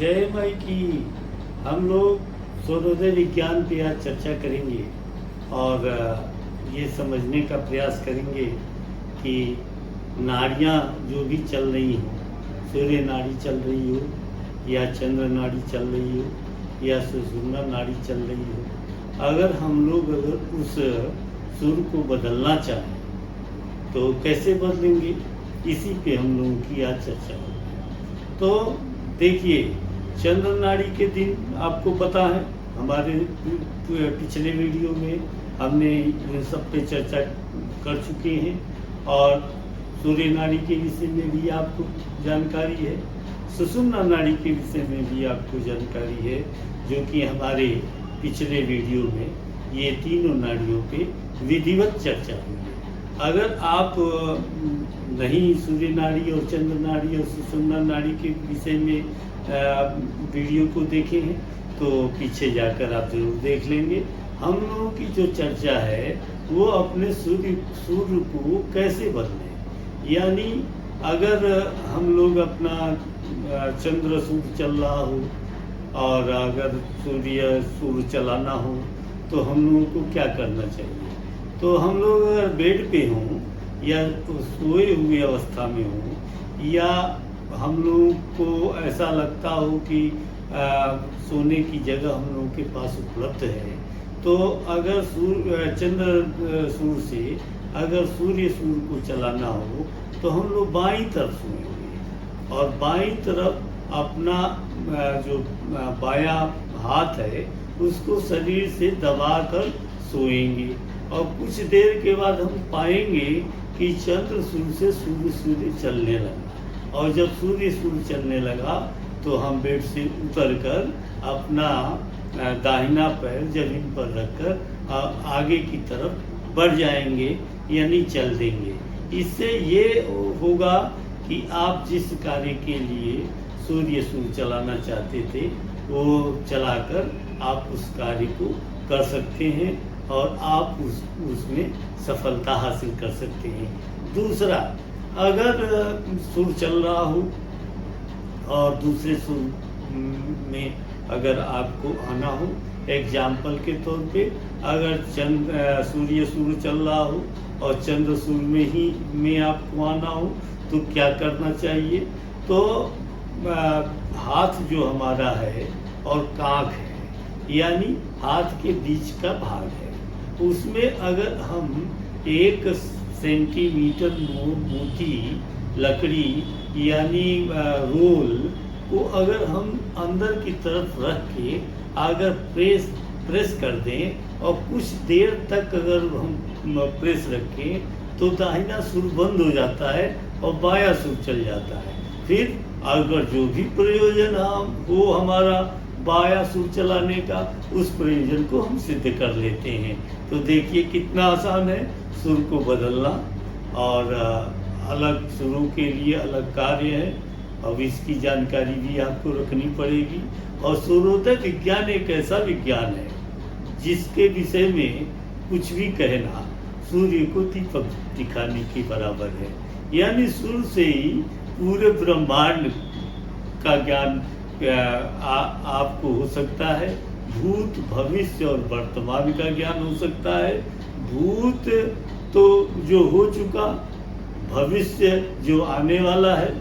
जय माई की। हम लोग सूर्योदय विज्ञान पे आज चर्चा करेंगे और ये समझने का प्रयास करेंगे कि नाड़ियाँ जो भी चल रही हों, सूर्य नाड़ी चल रही हो या चंद्र नाड़ी चल रही हो या सुषुम्ना नाड़ी चल रही हो, अगर हम लोग उस सूर्य को बदलना चाहें तो कैसे बदलेंगे, इसी पे हम लोगों की आज चर्चा होगी। तो देखिए, चंद्र नाड़ी के दिन आपको पता है, हमारे पिछले वीडियो में हमने इन सब पे चर्चा कर चुके हैं और सूर्य नाड़ी के विषय में भी आपको जानकारी है, सुषुम्ना नाड़ी के विषय में भी आपको जानकारी है, जो कि हमारे पिछले वीडियो में ये तीनों नाड़ियों पे विधिवत चर्चा हुई है। अगर आप नहीं सूर्य नाड़ी और चंद्र नाड़ी और सुषुम्ना नाड़ी के विषय में वीडियो को देखे हैं तो पीछे जाकर आप जरूर देख लेंगे। हम लोगों की जो चर्चा है वो अपने सूर्य को कैसे बदलें, यानी अगर हम लोग अपना चंद्र सूर्य चल रहा हो और अगर सूर्य चलाना हो तो हम लोगों को क्या करना चाहिए। तो हम लोग अगर बेड पे हों या सोए हुए अवस्था में हों या हम लोगों को ऐसा लगता हो कि सोने की जगह हम लोगों के पास उपलब्ध है, तो अगर चंद्र सूर्य से अगर सूर्य को चलाना हो तो हम लोग बाईं तरफ सोएंगे और बाईं तरफ अपना जो बायां हाथ है उसको शरीर से दबाकर सोएंगे और कुछ देर के बाद हम पाएंगे कि चंद्र सूर्य से सूर्य चलने लगा और जब सूर्य चलने लगा तो हम बेड से उतरकर अपना दाहिना पैर जमीन पर रखकर आगे की तरफ बढ़ जाएंगे, यानी चल देंगे। इससे ये होगा कि आप जिस कार्य के लिए सूर्य चलाना चाहते थे वो चलाकर आप उस कार्य को कर सकते हैं और आप उसमें सफलता हासिल कर सकते हैं। दूसरा, अगर सूर्य चल रहा हो और दूसरे सूर्य में अगर आपको आना हो, एग्जाम्पल के तौर पे अगर सूर्य चल रहा हो और चंद्र सूर्य में आपको आना हो तो क्या करना चाहिए। तो हाथ जो हमारा है और कांख है, यानी हाथ के बीच का भाग है, उसमें अगर हम 1 सेंटीमीटर मोटी लकड़ी यानी रोल को अगर हम अंदर की तरफ रख के अगर प्रेस कर दें और कुछ देर तक अगर हम प्रेस रखें तो दाहिना सूर्य बंद हो जाता है और बायां सूर्य चल जाता है। फिर अगर जो भी प्रयोजन हो हमारा बायां सूर्य चलाने का, उस प्रयोजन को हम सिद्ध कर लेते हैं। तो देखिए कितना आसान है सूर्य को बदलना और अलग सूर्यों के लिए अलग कार्य है। अब इसकी जानकारी भी आपको रखनी पड़ेगी। और सूर्योदय विज्ञान एक ऐसा विज्ञान है जिसके विषय में कुछ भी कहना सूर्य को दीपक दिखाने के बराबर है, यानी सूर्य से ही पूरे ब्रह्मांड का ज्ञान आपको हो सकता है। भूत, भविष्य और वर्तमान का ज्ञान हो सकता है। भूत तो जो हो चुका, भविष्य जो आने वाला है,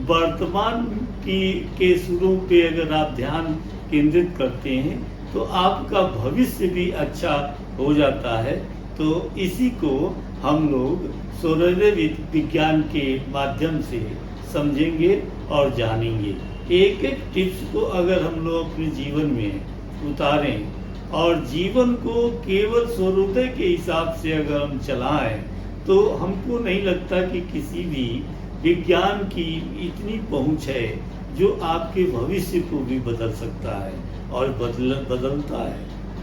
वर्तमान के सूर्यों पे अगर आप ध्यान केंद्रित करते हैं तो आपका भविष्य भी अच्छा हो जाता है। तो इसी को हम लोग सूर्योदय विज्ञान के माध्यम से समझेंगे और जानेंगे। एक एक टिप्स को अगर हम लोग अपने जीवन में उतारें और जीवन को केवल सूर्योदय के हिसाब से अगर हम चलाएं तो हमको नहीं लगता कि किसी भी विज्ञान की इतनी पहुंच है जो आपके भविष्य को भी बदल सकता है और बदलता है।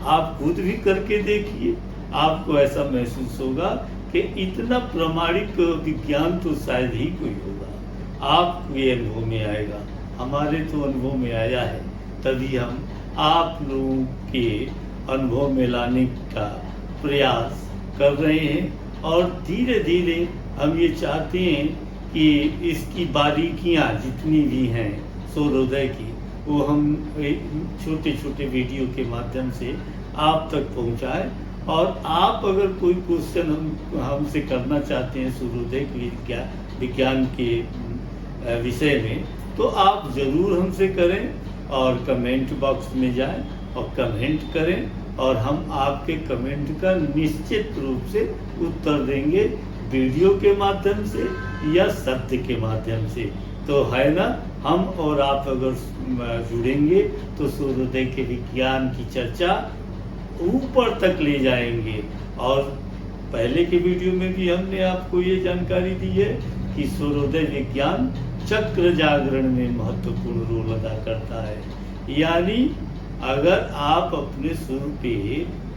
आप खुद भी करके देखिए, आपको ऐसा महसूस होगा कि इतना प्रामाणिक विज्ञान तो शायद ही कोई होगा। आपके अनुभव में आएगा, हमारे तो अनुभव में आया है, तभी हम आप लोगों के अनुभव में लाने का प्रयास कर रहे हैं और धीरे धीरे हम ये चाहते हैं कि इसकी बारीकियां जितनी भी हैं सूर्योदय की वो हम छोटे छोटे वीडियो के माध्यम से आप तक पहुंचाएं। और आप अगर कोई क्वेश्चन हमसे करना चाहते हैं सूर्योदय विज्ञान के विषय में, तो आप ज़रूर हमसे करें और कमेंट बॉक्स में जाएं और कमेंट करें, और हम आपके कमेंट का निश्चित रूप से उत्तर देंगे, वीडियो के माध्यम से या शब्द के माध्यम से। तो है ना, हम और आप अगर जुड़ेंगे तो सूर्योदय के विज्ञान की चर्चा ऊपर तक ले जाएंगे। और पहले के वीडियो में भी हमने आपको ये जानकारी दी है कि सूर्योदय विज्ञान चक्र जागरण में महत्वपूर्ण रोल अदा करता है। यानी अगर आप अपने सुर पे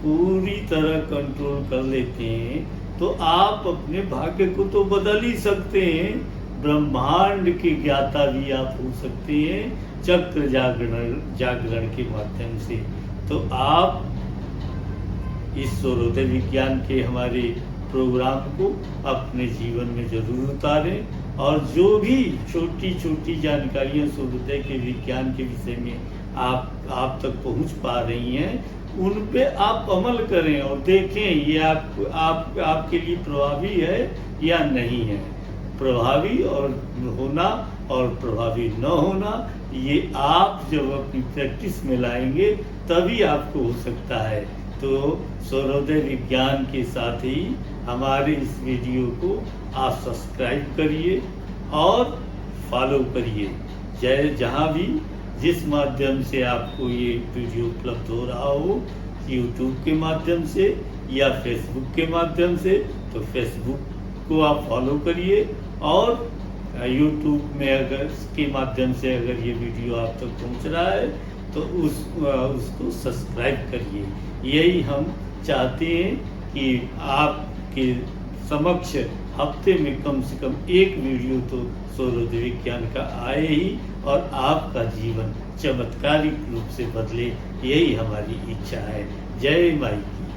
पूरी तरह कंट्रोल कर लेते हैं तो आप अपने भाग्य को तो बदल ही सकते हैं, ब्रह्मांड के ज्ञाता भी आप हो सकते हैं चक्र जागरण के माध्यम से। तो आप इस सूर्योदय विज्ञान के हमारे प्रोग्राम को अपने जीवन में जरूर उतारें, और जो भी छोटी छोटी जानकारियां सूर्योदय के विज्ञान के विषय में आप तक पहुंच पा रही हैं, उन पे आप अमल करें और देखें ये आपके लिए प्रभावी है या नहीं है। प्रभावी और होना और प्रभावी न होना, ये आप जब अपनी प्रैक्टिस में लाएंगे तभी आपको हो सकता है। तो सूर्योदय विज्ञान के साथ ही हमारे इस वीडियो को आप सब्सक्राइब करिए और फॉलो करिए। जहाँ भी जिस माध्यम से आपको ये वीडियो उपलब्ध हो रहा हो, यूट्यूब के माध्यम से या फेसबुक के माध्यम से, तो फेसबुक को आप फॉलो करिए, और यूट्यूब में अगर के माध्यम से अगर ये वीडियो आप तक पहुंच रहा है तो उसको सब्सक्राइब करिए। यही हम चाहते हैं कि आपके समक्ष हफ्ते में कम से कम एक वीडियो तो सूर्योदय विज्ञान का आए ही, और आपका जीवन चमत्कारिक रूप से बदले, यही हमारी इच्छा है। जय माई की।